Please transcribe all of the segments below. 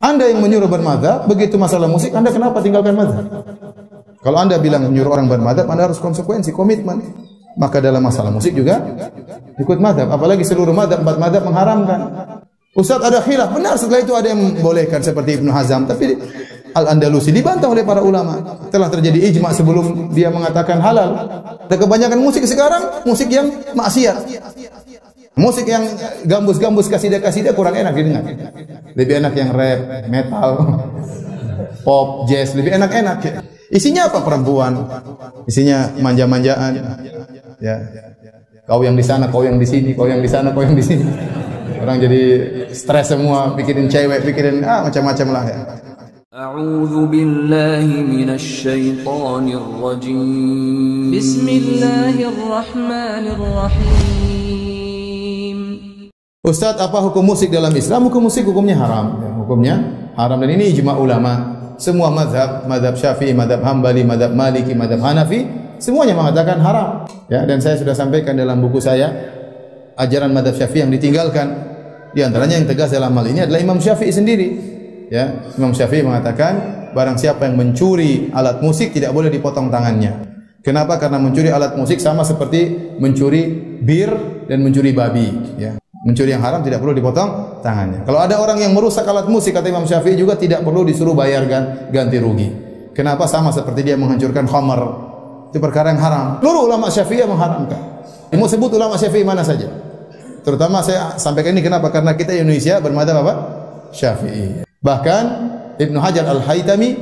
Anda yang menyuruh bermadzhab, begitu masalah musik, Anda kenapa tinggalkan madzhab? Kalau Anda bilang menyuruh orang bermadzhab, Anda harus konsekuensi, komitmen. Maka dalam masalah musik juga ikut madzhab. Apalagi seluruh madzhab, 4 madzhab mengharamkan. Ustaz ada khilaf, benar setelah itu ada yang membolehkan seperti Ibnu Hazm, tapi Al-Andalusi dibantah oleh para ulama. Telah terjadi ijma sebelum dia mengatakan halal. Dan kebanyakan musik sekarang musik yang maksiat. Musik yang gambus-gambus kasidah-kasidah kurang enak didengar. Lebih enak yang rap, metal, pop, jazz, lebih enak-enak. Isinya apa? Perempuan. Isinya manja-manjaan. Ya. Kau yang di sana, kau yang di sini, kau yang di sana, kau yang di sini. Orang jadi stres semua, pikirin cewek, pikirin macam-macam lah ya. A'udzu billahi minasy syaithanir rajim. Bismillahirrahmanirrahim. Ustaz, apa hukum musik dalam Islam? Hukum musik hukumnya haram. Ya, hukumnya haram dan ini ijma ulama. Semua mazhab, mazhab Syafi'i, mazhab Hambali, mazhab Maliki, mazhab Hanafi, semuanya mengatakan haram. Ya, dan saya sudah sampaikan dalam buku saya ajaran mazhab Syafi'i yang ditinggalkan. Di antaranya yang tegas dalam hal ini adalah Imam Syafi'i sendiri. Ya, Imam Syafi'i mengatakan barang siapa yang mencuri alat musik tidak boleh dipotong tangannya. Kenapa? Karena mencuri alat musik sama seperti mencuri bir dan mencuri babi. Ya. Mencuri yang haram tidak perlu dipotong tangannya. Kalau ada orang yang merusak alat musik, kata Imam Syafi'i juga tidak perlu disuruh bayar ganti rugi. Kenapa? Sama seperti dia menghancurkan khamar. Itu perkara yang haram. Seluruh ulama Syafi'i mengharamkan. Mau sebut ulama Syafi'i mana saja. Terutama saya sampaikan ini kenapa? Karena kita Indonesia bermadzhab apa? Syafi'i. Bahkan Ibnu Hajar Al-Haytami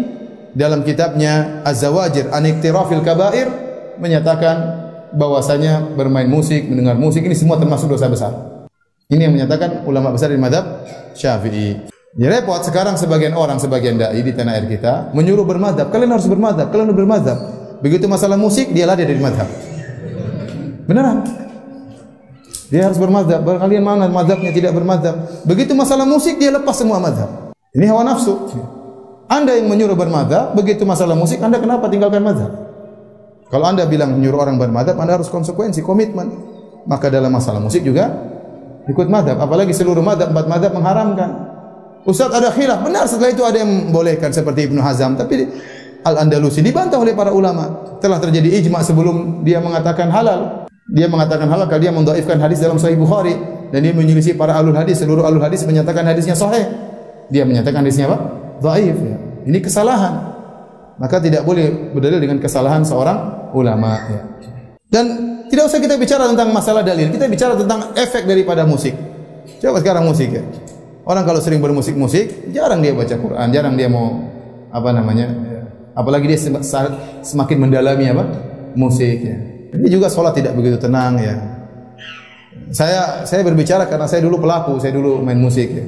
dalam kitabnya Az-Zawajir an Iktirafil Kabair menyatakan bahwasanya bermain musik, mendengar musik ini semua termasuk dosa besar. Ini yang menyatakan ulama besar di mazhab Syafi'i. Ya repot sekarang sebagian orang, sebagian dai di tanah air kita menyuruh bermadzhab. Kalian harus bermadzhab, kalian harus bermadzhab. Begitu masalah musik dia lari dari mazhab. Beneran? Dia harus bermadzhab. Kalian mana mazhabnya tidak bermadzhab? Begitu masalah musik dia lepas semua mazhab. Ini hawa nafsu. Anda yang menyuruh bermadzhab, begitu masalah musik Anda kenapa tinggalkan mazhab? Kalau Anda bilang menyuruh orang bermadzhab, Anda harus konsekuensi, komitmen. Maka dalam masalah musik juga ikut mazhab, apalagi seluruh mazhab, 4 mazhab mengharamkan. Ustaz ada khilaf, benar setelah itu ada yang membolehkan seperti Ibnu Hazm, tapi Al-Andalusi dibantah oleh para ulama. Telah terjadi ijma sebelum dia mengatakan halal. Dia mengatakan halal kalau dia mendhaifkan hadis dalam Sahih Bukhari dan dia menyelisih para ahlul hadis. Seluruh ahlul hadis menyatakan hadisnya sahih. Dia menyatakan hadisnya apa? Dhaif. Ya. Ini kesalahan. Maka tidak boleh berdalil dengan kesalahan seorang ulama. Ya. Dan tidak usah kita bicara tentang masalah dalil, kita bicara tentang efek daripada musik. Coba sekarang musik ya. Orang kalau sering bermusik-musik, jarang dia baca Quran, jarang dia mau apalagi dia semakin mendalami musik ya. Ini juga sholat tidak begitu tenang ya. Saya berbicara karena saya dulu pelaku, saya dulu main musik ya.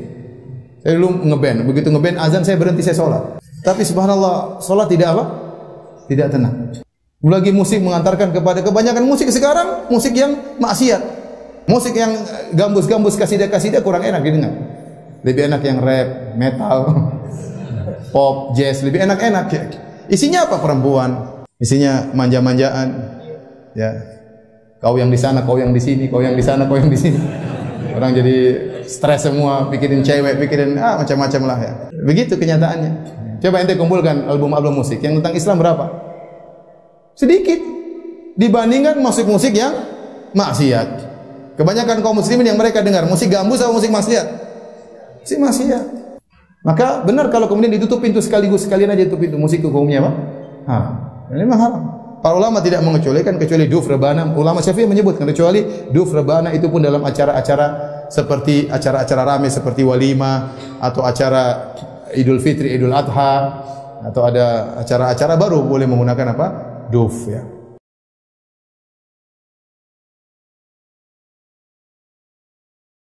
Saya dulu ngeband, begitu ngeband azan saya berhenti, saya sholat. Tapi subhanallah, sholat tidak tidak tenang. Lagi musik mengantarkan kepada kebanyakan musik sekarang musik yang maksiat. Musik yang gambus-gambus kasidah-kasidah kurang enak didengar. Lebih enak yang rap, metal, pop, jazz, lebih enak-enak ya. Isinya apa? Perempuan. Isinya manja-manjaan. Ya. Kau yang di sana, kau yang di sini, kau yang di sana, kau yang di sini. Orang jadi stres semua, pikirin cewek, pikirin macam-macam lah ya. Begitu kenyataannya. Coba ente kumpulkan album-album musik yang tentang Islam berapa? Sedikit dibandingkan musik-musik yang maksiat. Kebanyakan kaum muslimin yang mereka dengar musik gambus atau musik maksiat? Musik maksiat. Maka benar kalau kemudian ditutup pintu sekalian aja tutup pintu musik hukumnya apa? Ini memang haram. Para ulama tidak mengecualikan kecuali duf rebana. Ulama Syafi'i menyebutkan kecuali duf rebana itu pun dalam acara-acara seperti acara-acara ramai seperti walimah atau acara Idul Fitri, Idul Adha atau ada acara-acara baru boleh menggunakan duf ya.